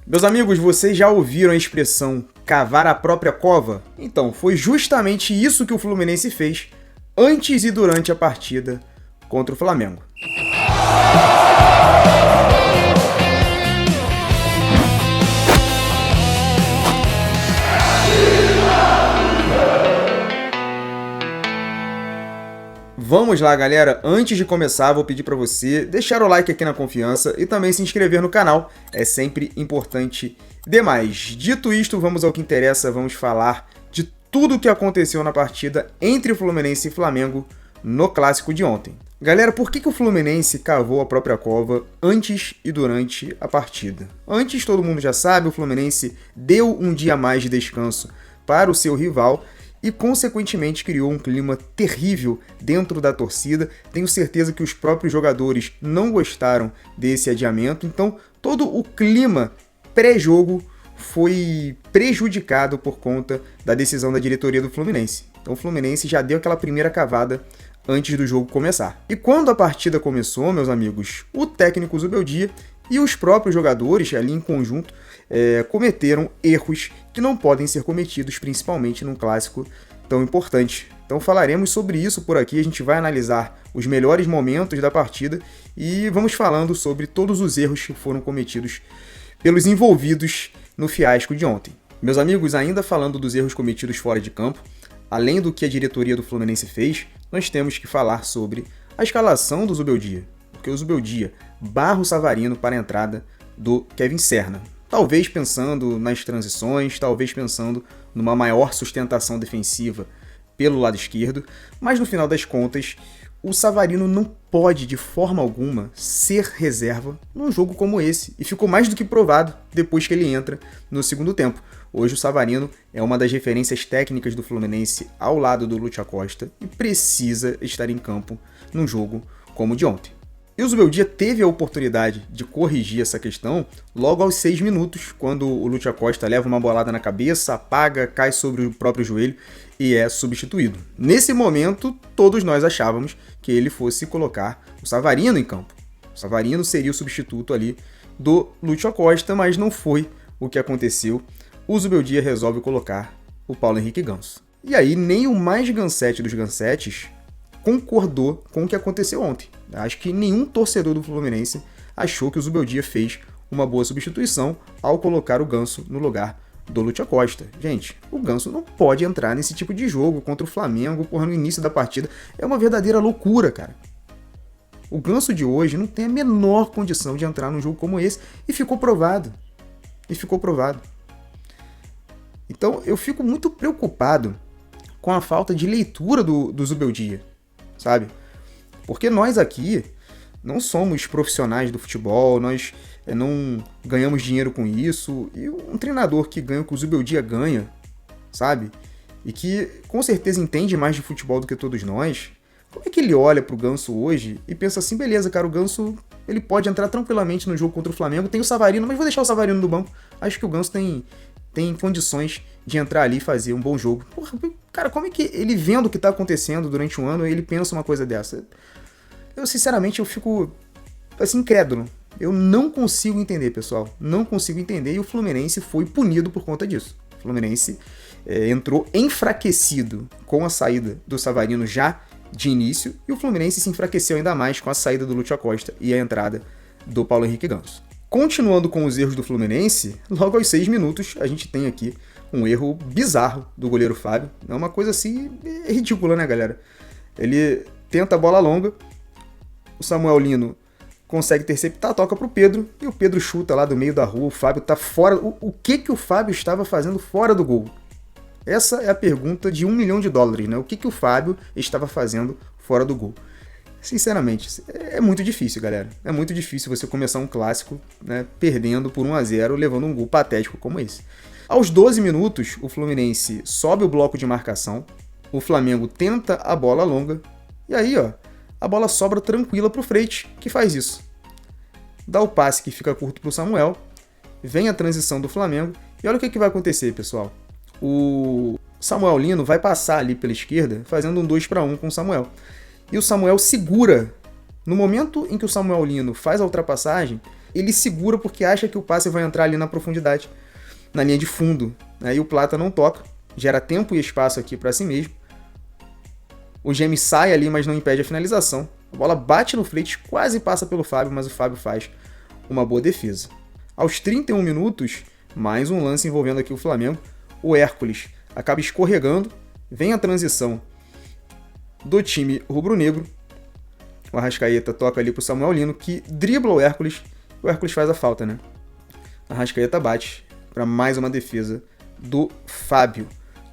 Meus amigos, vocês já ouviram a expressão cavar a própria cova? Então, foi justamente isso que o Fluminense fez antes e durante a partida contra o Flamengo. Vamos lá, galera. Antes de começar, vou pedir para você deixar o like aqui na confiança e também se inscrever no canal. É sempre importante demais. Dito isto, vamos ao que interessa. Vamos falar de tudo o que aconteceu na partida entre o Fluminense e Flamengo no clássico de ontem. Galera, por que o Fluminense cavou a própria cova antes e durante a partida? Antes, todo mundo já sabe, o Fluminense deu um dia a mais de descanso para o seu rival e, consequentemente, criou um clima terrível dentro da torcida. Tenho certeza que os próprios jogadores não gostaram desse adiamento, então todo o clima pré-jogo foi prejudicado por conta da decisão da diretoria do Fluminense. Então o Fluminense já deu aquela primeira cavada antes do jogo começar. E quando a partida começou, meus amigos, o técnico Zubeldia e os próprios jogadores, ali em conjunto, cometeram erros que não podem ser cometidos, principalmente num clássico tão importante. Então falaremos sobre isso por aqui, a gente vai analisar os melhores momentos da partida e vamos falando sobre todos os erros que foram cometidos pelos envolvidos no fiasco de ontem. Meus amigos, ainda falando dos erros cometidos fora de campo, além do que a diretoria do Fluminense fez, nós temos que falar sobre a escalação do Zubeldia, porque o Zubeldia barra o Savarino para a entrada do Kevin Serna. Talvez pensando nas transições, talvez pensando numa maior sustentação defensiva pelo lado esquerdo, mas no final das contas, o Savarino não pode de forma alguma ser reserva num jogo como esse, e ficou mais do que provado depois que ele entra no segundo tempo. Hoje o Savarino é uma das referências técnicas do Fluminense ao lado do Lúcio Acosta e precisa estar em campo num jogo como o de ontem. E o Zubeldia teve a oportunidade de corrigir essa questão logo aos 6 minutos, quando o Lúcio Acosta leva uma bolada na cabeça, apaga, cai sobre o próprio joelho e é substituído. Nesse momento, todos nós achávamos que ele fosse colocar o Savarino em campo. O Savarino seria o substituto ali do Lúcio Acosta, mas não foi o que aconteceu. O Zubeldia resolve colocar o Paulo Henrique Ganso. E aí, nem o mais gansete dos gansetes concordou com o que aconteceu ontem. Acho que nenhum torcedor do Fluminense achou que o Zubeldia fez uma boa substituição ao colocar o Ganso no lugar do Lúcio Acosta. Gente, o Ganso não pode entrar nesse tipo de jogo contra o Flamengo, no início da partida. É uma verdadeira loucura, cara. O Ganso de hoje não tem a menor condição de entrar num jogo como esse e ficou provado. Então, eu fico muito preocupado com a falta de leitura do Zubeldia, sabe? Porque nós aqui não somos profissionais do futebol, nós não ganhamos dinheiro com isso, e um treinador que ganha o que o Zubeldia ganha, sabe? E que com certeza entende mais de futebol do que todos nós, como é que ele olha pro Ganso hoje e pensa assim, beleza, cara, o Ganso ele pode entrar tranquilamente no jogo contra o Flamengo, tem o Savarino, mas vou deixar o Savarino no banco, acho que o Ganso tem condições de entrar ali e fazer um bom jogo. Porra, cara, como é que ele vendo o que tá acontecendo durante um ano, ele pensa uma coisa dessa? Eu, sinceramente, eu fico, assim, incrédulo. Eu não consigo entender, pessoal. Não consigo entender e o Fluminense foi punido por conta disso. O Fluminense entrou enfraquecido com a saída do Savarino já de início e o Fluminense se enfraqueceu ainda mais com a saída do Lúcio Acosta e a entrada do Paulo Henrique Ganso. Continuando com os erros do Fluminense, logo aos 6 minutos a gente tem aqui um erro bizarro do goleiro Fábio. É uma coisa assim ridícula, né, galera? Ele tenta a bola longa, o Samuel Lino consegue interceptar, toca pro Pedro, e o Pedro chuta lá do meio da rua, o Fábio tá fora. O que o Fábio estava fazendo fora do gol? Essa é a pergunta de $1 milhão, né? O que o Fábio estava fazendo fora do gol? Sinceramente, é muito difícil, galera. É muito difícil você começar um clássico, né, perdendo por 1-0, levando um gol patético como esse. Aos 12 minutos, o Fluminense sobe o bloco de marcação, o Flamengo tenta a bola longa, e aí, ó, a bola sobra tranquila pro Freitas, que faz isso. Dá o passe que fica curto pro Samuel, vem a transição do Flamengo, e olha o que vai acontecer, pessoal. O Samuel Lino vai passar ali pela esquerda, fazendo um 2-1 com o Samuel. E o Samuel segura. No momento em que o Samuel Lino faz a ultrapassagem, ele segura porque acha que o passe vai entrar ali na profundidade, na linha de fundo. Aí o Plata não toca, gera tempo e espaço aqui para si mesmo. O Gêmeos sai ali, mas não impede a finalização. A bola bate no Freitas, quase passa pelo Fábio, mas o Fábio faz uma boa defesa. Aos 31 minutos, mais um lance envolvendo aqui o Flamengo. O Hércules acaba escorregando, vem a transição do time rubro-negro. O Arrascaeta toca ali pro Samuel Lino, que dribla o Hércules faz a falta, né? A Arrascaeta bate para mais uma defesa do Fábio.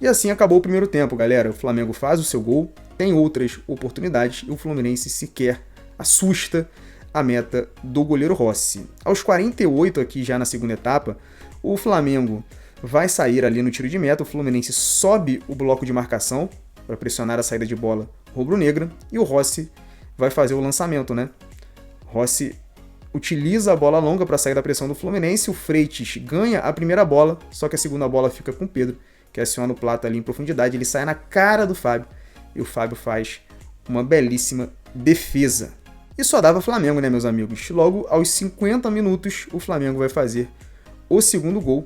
E assim acabou o primeiro tempo, galera. O Flamengo faz o seu gol, tem outras oportunidades e o Fluminense sequer assusta a meta do goleiro Rossi. Aos 48 aqui já na segunda etapa, o Flamengo vai sair ali no tiro de meta, o Fluminense sobe o bloco de marcação para pressionar a saída de bola rubro-negra e o Rossi vai fazer o lançamento, né? Rossi utiliza a bola longa para sair da pressão do Fluminense, o Freitas ganha a primeira bola, só que a segunda bola fica com o Pedro, que aciona o Plata ali em profundidade, ele sai na cara do Fábio e o Fábio faz uma belíssima defesa. E só dava Flamengo, né, meus amigos? Logo aos 50 minutos o Flamengo vai fazer o segundo gol.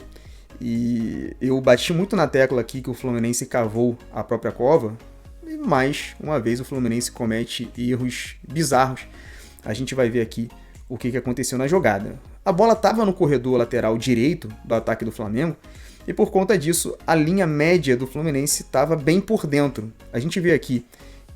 E eu bati muito na tecla aqui que o Fluminense cavou a própria cova, e mais uma vez o Fluminense comete erros bizarros. A gente vai ver aqui o que aconteceu na jogada. A bola estava no corredor lateral direito do ataque do Flamengo, e por conta disso a linha média do Fluminense estava bem por dentro. A gente vê aqui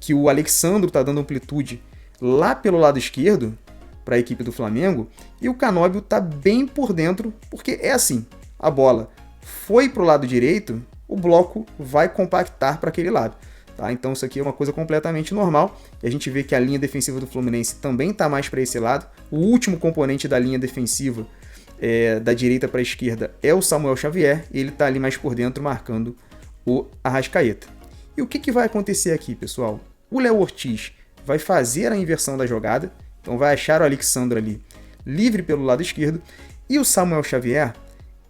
que o Alexandro está dando amplitude lá pelo lado esquerdo para a equipe do Flamengo, e o Canóbio está bem por dentro, porque é assim, a bola foi para o lado direito, o bloco vai compactar para aquele lado. Tá? Então isso aqui é uma coisa completamente normal, e a gente vê que a linha defensiva do Fluminense também está mais para esse lado. O último componente da linha defensiva da direita para a esquerda é o Samuel Xavier, e ele está ali mais por dentro marcando o Arrascaeta. E o que vai acontecer aqui, pessoal? O Léo Ortiz vai fazer a inversão da jogada, então vai achar o Alexandre ali livre pelo lado esquerdo, e o Samuel Xavier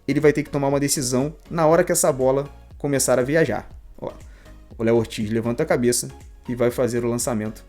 ele vai ter que tomar uma decisão na hora que essa bola começar a viajar. Ó, o Léo Ortiz levanta a cabeça e vai fazer o lançamento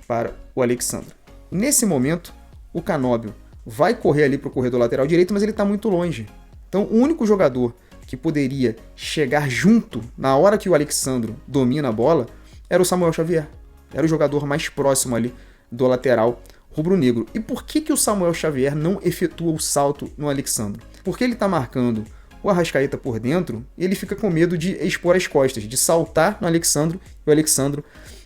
para o Alexandre. Nesse momento, o Canóbio vai correr ali para o corredor lateral direito, mas ele está muito longe. Então, o único jogador que poderia chegar junto na hora que o Alexandre domina a bola era o Samuel Xavier. Era o jogador mais próximo ali do lateral rubro-negro. E por que o Samuel Xavier não efetua o salto no Alexandre? Porque ele está marcando o Arrascaeta por dentro e ele fica com medo de expor as costas, de saltar no Alexandre e o Alexandre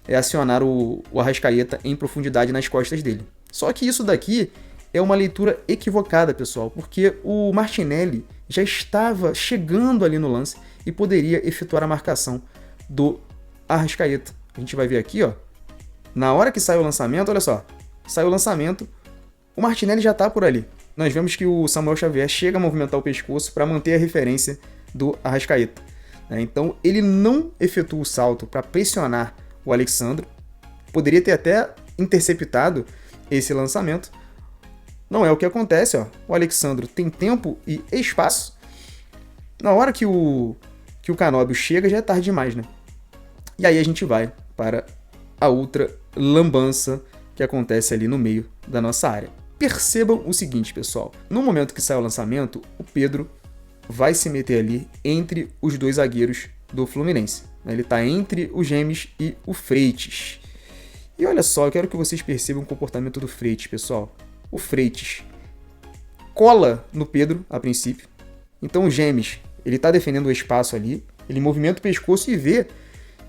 acionar o Arrascaeta em profundidade nas costas dele. Só que isso daqui é uma leitura equivocada, pessoal, porque o Martinelli já estava chegando ali no lance e poderia efetuar a marcação do Arrascaeta. A gente vai ver aqui, ó, na hora que sai o lançamento, olha só, sai o lançamento, o Martinelli já está por ali. Nós vemos que o Samuel Xavier chega a movimentar o pescoço para manter a referência do Arrascaeta. Então ele não efetua o salto para pressionar o Alexandre, poderia ter até interceptado esse lançamento. Não é o que acontece, ó. O Alexandre tem tempo e espaço. Na hora que o Canóbio chega, já é tarde demais, né? E aí a gente vai para a outra lambança que acontece ali no meio da nossa área. Percebam o seguinte, pessoal. No momento que sai o lançamento, o Pedro vai se meter ali entre os dois zagueiros do Fluminense. Ele está entre o Gêmeos e o Freitas. E olha só, eu quero que vocês percebam o comportamento do Freitas, pessoal. O Freitas cola no Pedro, a princípio. Então o Gêmeos, ele está defendendo o espaço ali, ele movimenta o pescoço e vê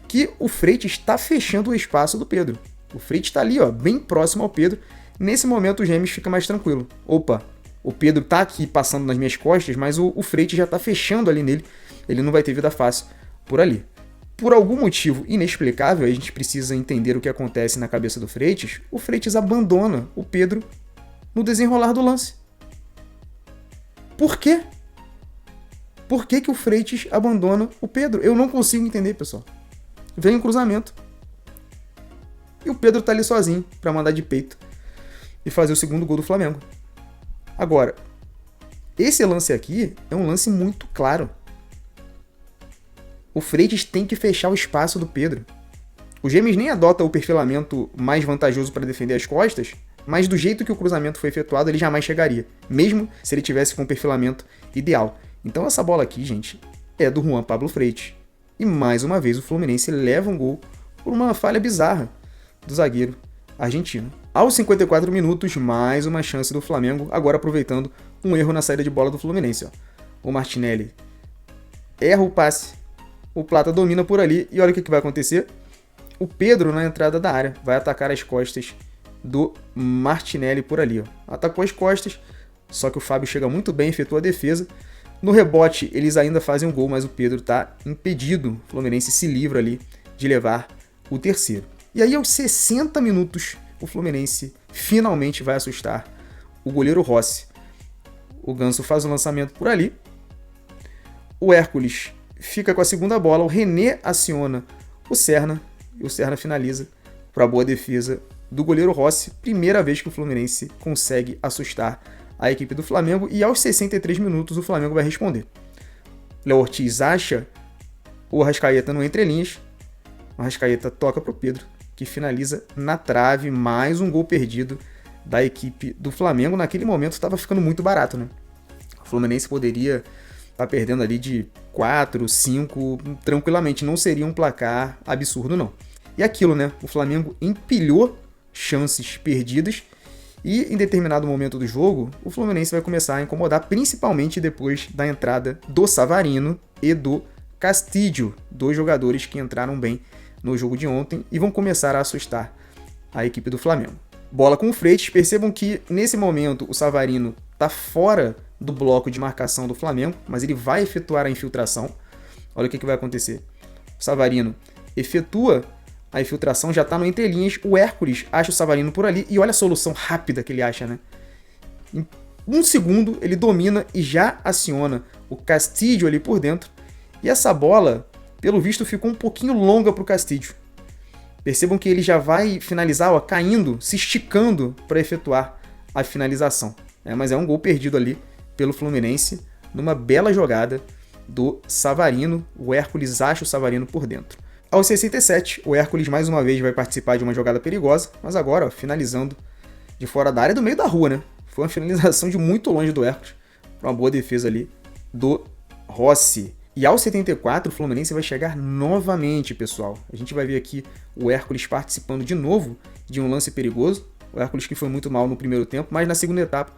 que o Freitas está fechando o espaço do Pedro. O Freitas está ali, ó, bem próximo ao Pedro. Nesse momento o Gêmeos fica mais tranquilo. Opa, o Pedro está aqui passando nas minhas costas, mas o Freitas já está fechando ali nele. Ele não vai ter vida fácil por ali. Por algum motivo inexplicável, a gente precisa entender o que acontece na cabeça do Freitas. O Freitas abandona o Pedro no desenrolar do lance. Por quê? Por que o Freitas abandona o Pedro? Eu não consigo entender, pessoal. Vem um cruzamento. E o Pedro tá ali sozinho para mandar de peito e fazer o segundo gol do Flamengo. Agora, esse lance aqui é um lance muito claro. O Freitas tem que fechar o espaço do Pedro. O Gêmeos nem adota o perfilamento mais vantajoso para defender as costas, mas do jeito que o cruzamento foi efetuado, ele jamais chegaria, mesmo se ele tivesse com o perfilamento ideal. Então essa bola aqui, gente, é do Juan Pablo Freitas. E mais uma vez o Fluminense leva um gol por uma falha bizarra do zagueiro argentino. Aos 54 minutos, mais uma chance do Flamengo, agora aproveitando um erro na saída de bola do Fluminense. Ó. O Martinelli erra o passe, o Plata domina por ali e olha o que vai acontecer. O Pedro, na entrada da área, vai atacar as costas do Martinelli por ali. Ó. Atacou as costas, só que o Fábio chega muito bem, efetua a defesa. No rebote, eles ainda fazem um gol, mas o Pedro está impedido. O Fluminense se livra ali de levar o terceiro. E aí, aos 60 minutos, o Fluminense finalmente vai assustar o goleiro Rossi. O Ganso faz o lançamento por ali. O Hércules fica com a segunda bola. O René aciona o Serna. E o Serna finaliza para a boa defesa do goleiro Rossi. Primeira vez que o Fluminense consegue assustar a equipe do Flamengo. E aos 63 minutos o Flamengo vai responder. Léo Ortiz acha o Arrascaeta no entrelinhas. O Arrascaeta toca para o Pedro, que finaliza na trave. Mais um gol perdido da equipe do Flamengo. Naquele momento estava ficando muito barato, né? O Fluminense poderia estar perdendo ali de 4, 5 tranquilamente. Não seria um placar absurdo, não. E aquilo, né? O Flamengo empilhou chances perdidas e em determinado momento do jogo, o Fluminense vai começar a incomodar, principalmente depois da entrada do Savarino e do Castillo, dois jogadores que entraram bem no jogo de ontem e vão começar a assustar a equipe do Flamengo. Bola com o Freitas, percebam que nesse momento o Savarino está fora do bloco de marcação do Flamengo, mas ele vai efetuar a infiltração. Olha o que vai acontecer. O Savarino efetua a infiltração, já está no entrelinhas, o Hércules acha o Savarino por ali e olha a solução rápida que ele acha, né? Em um segundo ele domina e já aciona o Castillo ali por dentro. E essa bola, pelo visto, ficou um pouquinho longa para o Castillo. Percebam que ele já vai finalizar, ó, caindo, se esticando para efetuar a finalização. Mas é um gol perdido ali pelo Fluminense, numa bela jogada do Savarino. O Hércules acha o Savarino por dentro. Aos 67, o Hércules mais uma vez vai participar de uma jogada perigosa, mas agora, ó, finalizando de fora da área, do meio da rua, né? Foi uma finalização de muito longe do Hércules, para uma boa defesa ali do Rossi. E aos 74, o Fluminense vai chegar novamente, pessoal. A gente vai ver aqui o Hércules participando de novo de um lance perigoso. O Hércules que foi muito mal no primeiro tempo, mas na segunda etapa,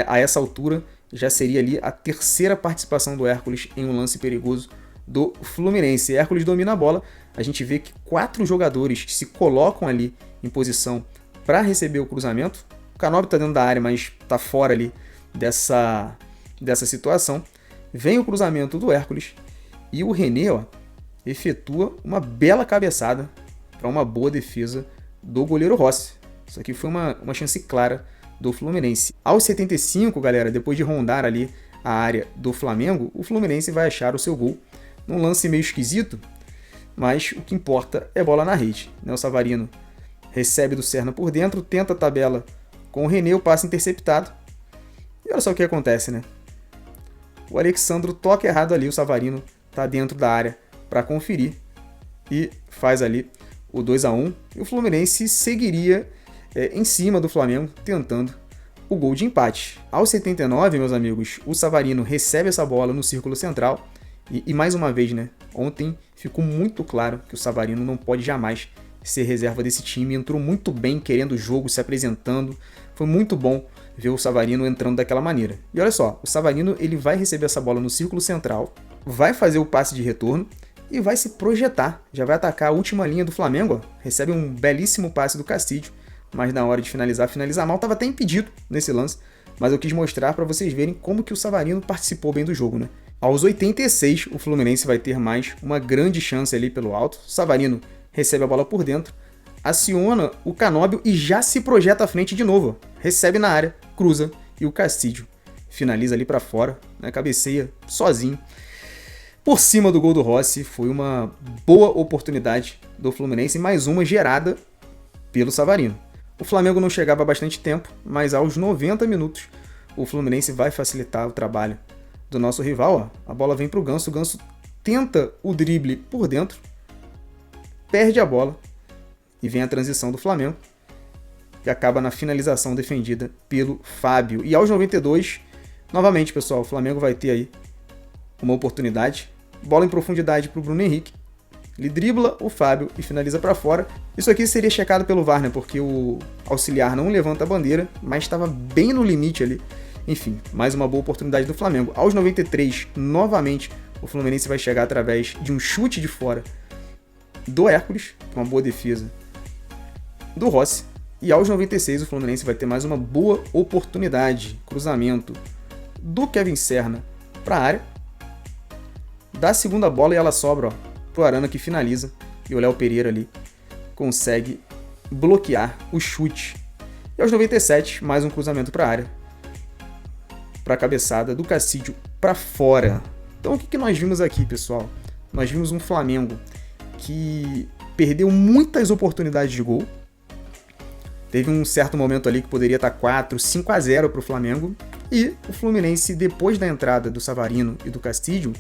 a essa altura, já seria ali a terceira participação do Hércules em um lance perigoso do Fluminense. Hércules domina a bola. A gente vê que 4 jogadores se colocam ali em posição para receber o cruzamento. O Canóbio está dentro da área, mas está fora ali dessa situação. Vem o cruzamento do Hércules e o René, ó, efetua uma bela cabeçada para uma boa defesa do goleiro Rossi. Isso aqui foi uma chance clara do Fluminense. Aos 75, galera, depois de rondar ali a área do Flamengo, o Fluminense vai achar o seu gol num lance meio esquisito, mas o que importa é bola na rede. O Savarino recebe do Serna por dentro, tenta a tabela com o René, o passe interceptado. E olha só o que acontece, né? O Alexandro toca errado ali, o Savarino está dentro da área para conferir e faz ali o 2-1. E o Fluminense seguiria em cima do Flamengo, tentando o gol de empate. Aos 79, meus amigos, o Savarino recebe essa bola no círculo central. E mais uma vez, né? Ontem ficou muito claro que o Savarino não pode jamais ser reserva desse time. Entrou muito bem, querendo o jogo, se apresentando. Foi muito bom ver o Savarino entrando daquela maneira. E olha só, o Savarino ele vai receber essa bola no círculo central, vai fazer o passe de retorno e vai se projetar. Já vai atacar a última linha do Flamengo. Ó. Recebe um belíssimo passe do Castillo, mas na hora de finalizar mal. Estava até impedido nesse lance, mas eu quis mostrar para vocês verem como que o Savarino participou bem do jogo, né? Aos 86, o Fluminense vai ter mais uma grande chance ali pelo alto. O Savarino recebe a bola por dentro, aciona o Canóbio e já se projeta à frente de novo. Ó. Recebe na área, cruza e o Castillo finaliza ali para fora, né? Cabeceia sozinho. Por cima do gol do Rossi, foi uma boa oportunidade do Fluminense, mais uma gerada pelo Savarino. O Flamengo não chegava há bastante tempo, mas aos 90 minutos o Fluminense vai facilitar o trabalho do nosso rival. Ó. A bola vem para o Ganso tenta o drible por dentro, perde a bola e vem a transição do Flamengo. que acaba na finalização defendida pelo Fábio. E aos 92, novamente, pessoal, o Flamengo vai ter aí uma oportunidade. Bola em profundidade para o Bruno Henrique. Ele dribla o Fábio e finaliza para fora. Isso aqui seria checado pelo VAR, né? Porque o auxiliar não levanta a bandeira, mas estava bem no limite ali. Enfim, mais uma boa oportunidade do Flamengo. Aos 93, novamente, o Fluminense vai chegar através de um chute de fora do Hércules, uma boa defesa do Rossi. E aos 96, o Fluminense vai ter mais uma boa oportunidade. Cruzamento do Kevin Serna para a área. Da segunda bola e ela sobra, ó, pro Arana, que finaliza. E o Léo Pereira ali consegue bloquear o chute. E aos 97, mais um cruzamento para a área. Para a cabeçada do Cacídio para fora. Então o que nós vimos aqui, pessoal? Nós vimos um Flamengo que perdeu muitas oportunidades de gol. Teve um certo momento ali que poderia estar 4, 5-0 para o Flamengo. E o Fluminense, depois da entrada do Savarino e do Castilho,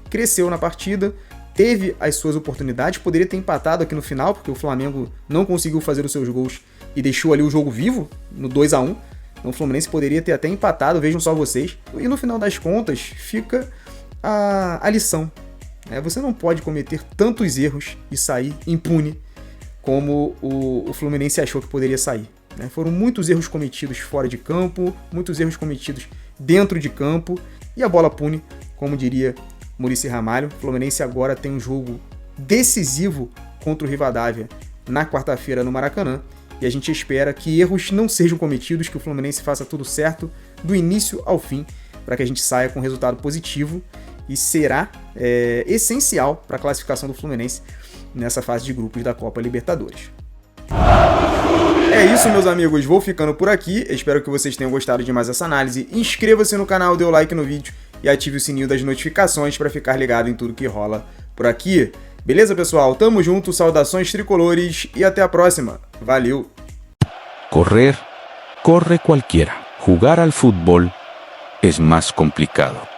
cresceu na partida, teve as suas oportunidades, poderia ter empatado aqui no final, porque o Flamengo não conseguiu fazer os seus gols e deixou ali o jogo vivo, no 2-1. Então o Fluminense poderia ter até empatado, vejam só vocês. E no final das contas, fica a lição. Você não pode cometer tantos erros e sair impune como o Fluminense achou que poderia sair. Foram muitos erros cometidos fora de campo, muitos erros cometidos dentro de campo, e a bola pune, como diria Muricy Ramalho. O Fluminense agora tem um jogo decisivo contra o Rivadavia na quarta-feira no Maracanã, e a gente espera que erros não sejam cometidos, que o Fluminense faça tudo certo do início ao fim, para que a gente saia com um resultado positivo, e será essencial para a classificação do Fluminense nessa fase de grupos da Copa Libertadores. É isso, meus amigos, vou ficando por aqui, espero que vocês tenham gostado de mais essa análise. Inscreva-se no canal, dê o like no vídeo e ative o sininho das notificações para ficar ligado em tudo que rola por aqui. Beleza, pessoal? Tamo junto, saudações tricolores e até a próxima. Valeu! Correr, corre cualquiera. Jugar al fútbol es más complicado.